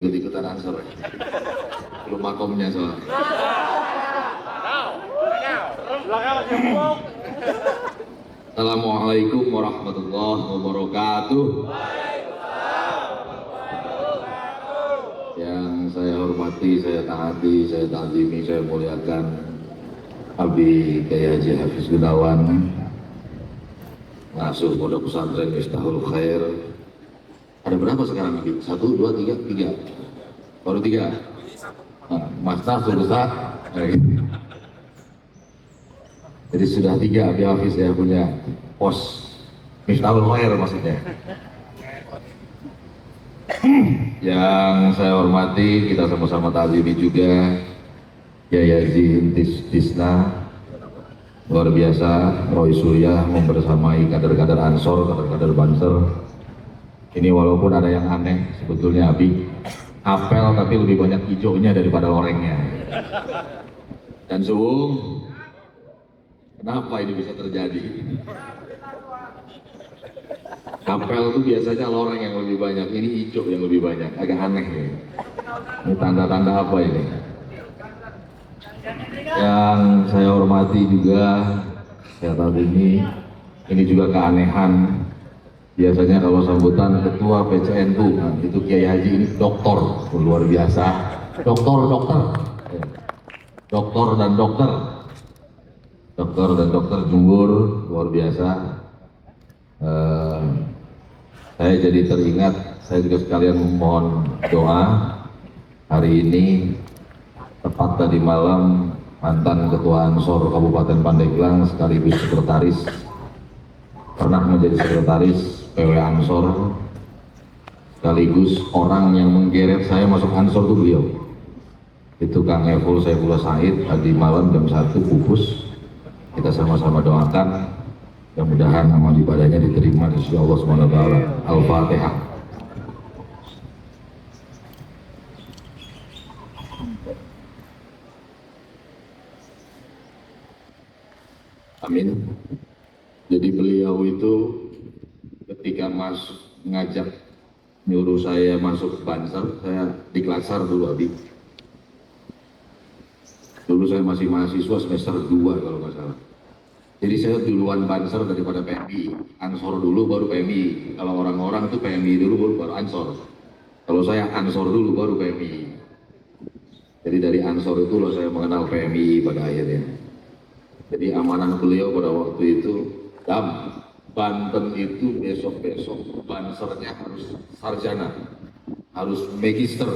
ikut-ikutan ansor ya. Belum makomnya soalnya. Assalamualaikum warahmatullahi wabarakatuh. Yang saya hormati, saya taati, saya ta'zimi, saya muliakan Abi Kiai Haji Hafiz Gunawan, ngasuh Pondok Pesantren Miftahul Khair. Ada berapa sekarang Abi? 1, 2, 3, 3. Baru 3. Nah, Mas Tas besar. Jadi sudah 3 Abi Hafiz ya punya pos Miftahul Khair maksudnya. Yang saya hormati, kita sama-sama ta'zimi juga Kiai Haji Tisna, luar biasa, Roy Surya membersamai kader-kader Ansor, kader-kader Banser. Ini walaupun ada yang aneh sebetulnya Abi, apel tapi lebih banyak hijaunya daripada lorengnya. Dan Suwung, kenapa ini bisa terjadi? Apel itu biasanya loreng yang lebih banyak, ini hijau yang lebih banyak, agak aneh ya. Ini tanda-tanda apa ini? Yang saya hormati juga, saya tahu ini juga keanehan. Biasanya kalau sambutan ketua PCNU, nah, itu Kiai Haji ini doktor, luar biasa. Dokter dan dokter jujur, luar biasa. Saya jadi teringat, saya juga sekalian memohon doa hari ini, tepat tadi malam, mantan Ketua Ansor Kabupaten Pandeglang sekaligus sekretaris, pernah menjadi sekretaris PW Ansor, sekaligus orang yang menggeret saya masuk Ansor itu beliau. Itu Kang Eful Saifullah Said, tadi malam jam 1 pupus. Kita sama-sama doakan, mudah-mudahan amal ibadahnya diterima di sisi Allah SWT. Al-Fatihah. Amin. Jadi beliau itu ketika ngajak nyuruh saya masuk Banser, saya di Klatsar dulu Abi. Dulu saya masih mahasiswa semester 2 kalau nggak salah. Jadi saya duluan Banser daripada PMI. Ansor dulu baru PMI. Kalau orang-orang itu PMI dulu baru Ansor. Kalau saya Ansor dulu baru PMI. Jadi dari Ansor itu loh saya mengenal PMI pada akhirnya. Jadi amanah beliau pada waktu itu, Banten itu besok-besok Bansernya harus sarjana, harus magister,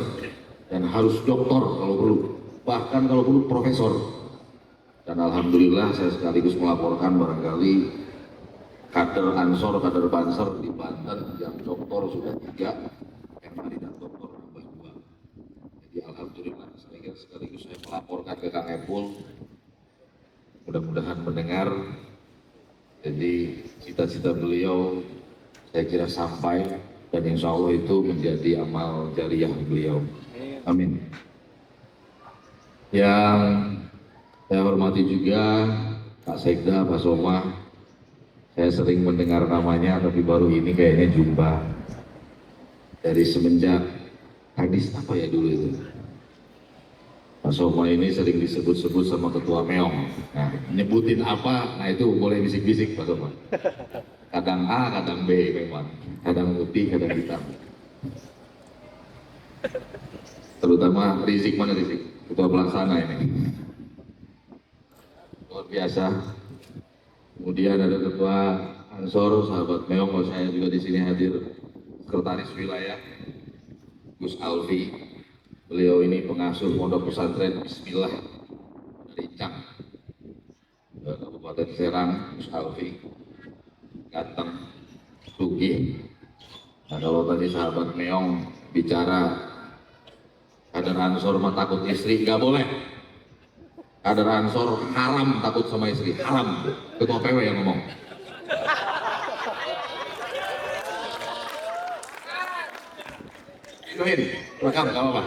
dan harus doktor kalau perlu, bahkan kalau perlu profesor. Dan alhamdulillah saya sekaligus melaporkan barangkali kader Ansor, kader Banser di Banten yang doktor sudah 3, yang kandidat doktor nambah 2. Jadi alhamdulillah sekaligus saya melaporkan ke Kang Epul, mudah-mudahan mendengar. Jadi cita-cita beliau saya kira sampai, dan insya Allah itu menjadi amal jariah beliau. Amin. Yang saya hormati juga Pak Sekda, Pak Soma. Saya sering mendengar namanya, tapi baru ini kayaknya jumpa. Dari semenjak hadis apa ya dulu itu, Pak Soma ini sering disebut-sebut sama Ketua Meong. Nah, nyebutin apa, nah itu boleh bisik-bisik Pak Soma. Kadang A, kadang B memang. Kadang putih, kadang hitam. Terutama Rizik, mana Rizik? Ketua pelaksana ini. Luar biasa. Kemudian ada Ketua Ansor, sahabat Meong, kalau saya juga di sini hadir. Sekretaris Wilayah, Gus Alfi. Beliau ini pengasuh Pondok Pesantren Bismillah dari Cang, Kabupaten Serang. Gus Alfi ganteng, sugih. Nah, kalau tadi sahabat Meong bicara kader Ansor mah takut istri, nggak boleh. Kader Ansor haram takut sama istri, haram. Ketua PW yang ngomong. Ituin, rekam nggak apa-apa.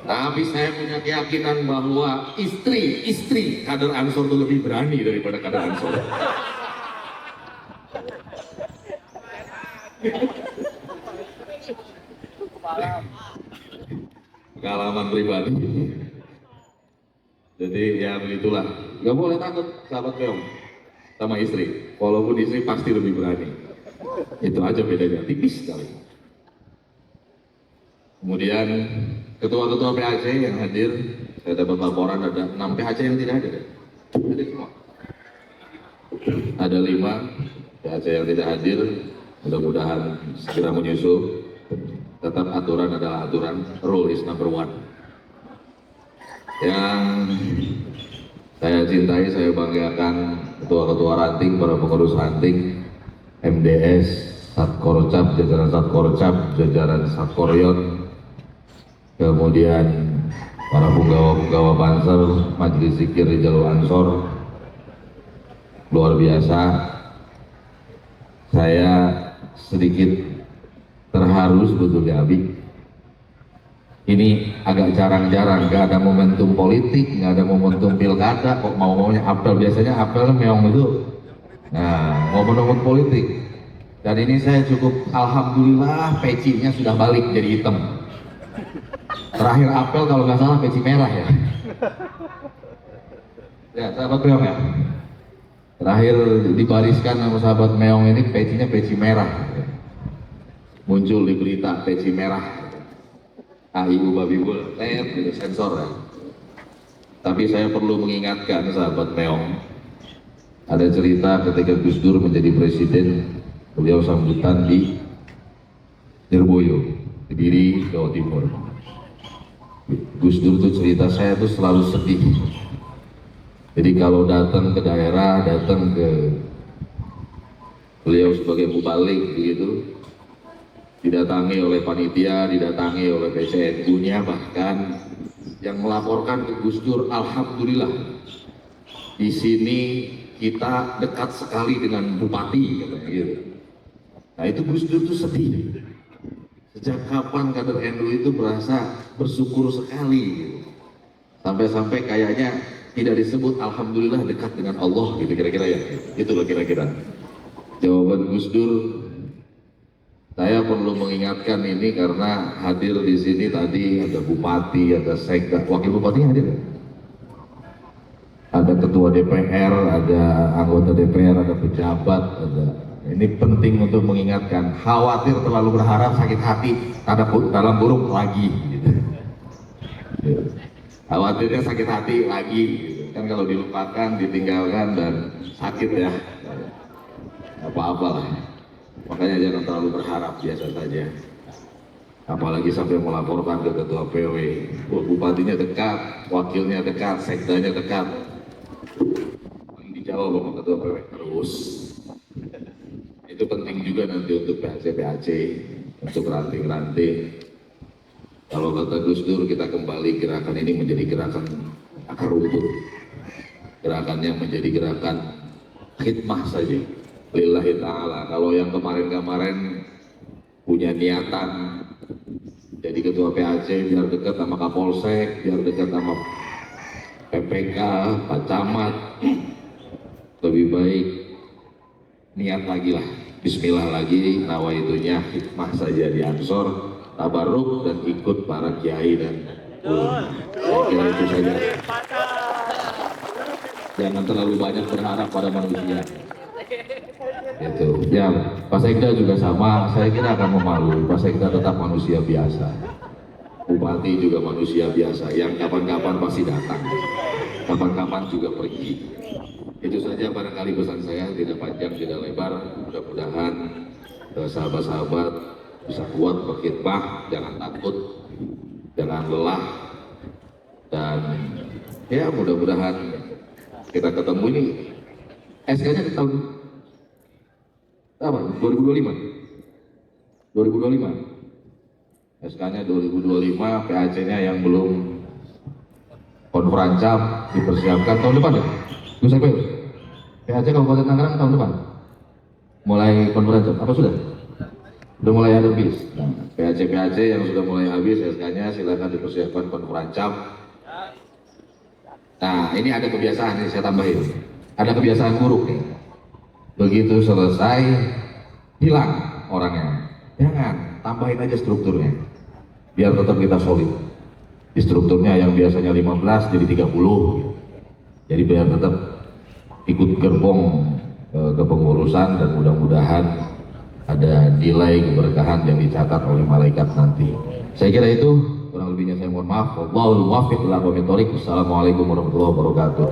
Tapi saya punya keyakinan bahwa istri kader Ansor itu lebih berani daripada kader Ansor. Pengalaman pribadi. Jadi ya begitulah. Gak boleh takut sahabat Beong sama istri. Walaupun istri pasti lebih berani. Itu aja bedanya, tipis sekali. Kemudian ketua-ketua PAC yang hadir, saya dapat laporan ada 6 PAC yang tidak hadir. Hadir semua. Ada 5 PAC yang tidak hadir. Mudah-mudahan segera menyusul. Tetap aturan adalah aturan, rule is number one. Yang saya cintai, saya banggakan ketua-ketua ranting, para pengurus ranting, MDS, Satkorcap, jajaran Satkorcap, jajaran Satkoryon, kemudian para punggawa-punggawa Banser, Majelis Zikir di Jalur Ansor, luar biasa. Saya sedikit terharu sebetulnya, Abi. Ini agak jarang-jarang, nggak ada momentum politik, nggak ada momentum pilkada, kok mau-maunya apel. Biasanya apel meong itu, nah momen-momen politik. Dan ini saya cukup, alhamdulillah pecinya sudah balik jadi hitam. Terakhir apel kalau nggak salah peci merah ya. Ya, sahabat meong ya. Terakhir dibariskan sama sahabat meong ini pecinya peci merah. Muncul di berita peci merah. Ibu babi bul, gitu sensor ya. Tapi saya perlu mengingatkan sahabat meong, ada cerita ketika Gus Dur menjadi presiden, beliau sambutan di Lirboyo, Kediri, Jawa Timur. Gus Dur itu cerita, saya tuh selalu sedih. Jadi kalau datang ke daerah, datang ke beliau sebagai mubalik begitu, didatangi oleh panitia, didatangi oleh PCNU-nya, bahkan yang melaporkan ke Gus Dur, alhamdulillah di sini kita dekat sekali dengan bupati, katanya gitu. Nah itu Gus Dur tuh sedih. Sejak kapan kader NU itu merasa bersyukur sekali gitu. Sampai-sampai kayaknya tidak disebut alhamdulillah dekat dengan Allah gitu, kira-kira ya. Itulah kira-kira jawaban Gus Dur. Saya perlu mengingatkan ini karena hadir di sini tadi ada bupati, ada sekda, wakil bupati hadir ya? Ada ketua DPR, ada anggota DPR, ada pejabat, ada. Ini penting untuk mengingatkan. Khawatir terlalu berharap, sakit hati, dalam buruk lagi. Gitu. Khawatirnya sakit hati lagi. Gitu. Kan kalau dilupakan, ditinggalkan dan sakit ya. Apa-apa lah. Makanya jangan terlalu berharap, biasa saja. Apalagi sampai melaporkan ke ketua PW. Bupatinya dekat, wakilnya dekat, sekdanya dekat. Dijawab sama ketua PW terus. Itu penting juga nanti untuk PAC-PAC, untuk ranting-ranting. Kalau kata Gus Dur, kita kembali gerakan ini menjadi gerakan akar rumput. Gerakannya menjadi gerakan khidmah saja. Lillahi ta'ala. Kalau yang kemarin-kemarin punya niatan jadi ketua PAC biar dekat sama Kapolsek, biar dekat sama PPK, Pak Camat, lebih baik niat lagi lah, bismillah lagi, nawaitunya hikmah saja di Ansor, tabarruk dan ikut para kiai dan saya kira itu saja. Jangan terlalu banyak berharap pada manusia. Itu ya, Pak Sekda juga sama, saya kira akan memalui. Pak Sekda tetap manusia biasa, bupati juga manusia biasa, yang kapan-kapan pasti datang, kapan-kapan juga pergi. Itu saja barangkali pesan saya, tidak panjang tidak lebar. Mudah-mudahan sahabat-sahabat bisa kuat berkhidmah, jangan takut, jangan lelah, dan ya mudah-mudahan kita ketemu ini. SK-nya di tahun apa? 2025. 2025. SK-nya 2025, PAC-nya yang belum konferancap dipersiapkan tahun depan ya? Gus Epil, PAC Kabupaten Tangerang tahun depan mulai konferancap, apa sudah? Sudah mulai habis. Nah, PAC yang sudah mulai habis SK-nya silakan dipersiapkan konferancap. Nah, ini ada kebiasaan yang saya tambahin. Ada kebiasaan buruk nih. Begitu selesai, hilang orangnya. Jangan, tambahin aja strukturnya. biar tetap kita solid. Di strukturnya yang biasanya 15 jadi 30, jadi biar tetap ikut gerbong kepengurusan, dan mudah-mudahan ada nilai keberkahan yang dicatat oleh malaikat nanti. Saya kira itu, kurang lebihnya saya mohon maaf. Wallahul muwaffiq ila aqwamit thoriq. Wassalamualaikum warahmatullahi wabarakatuh.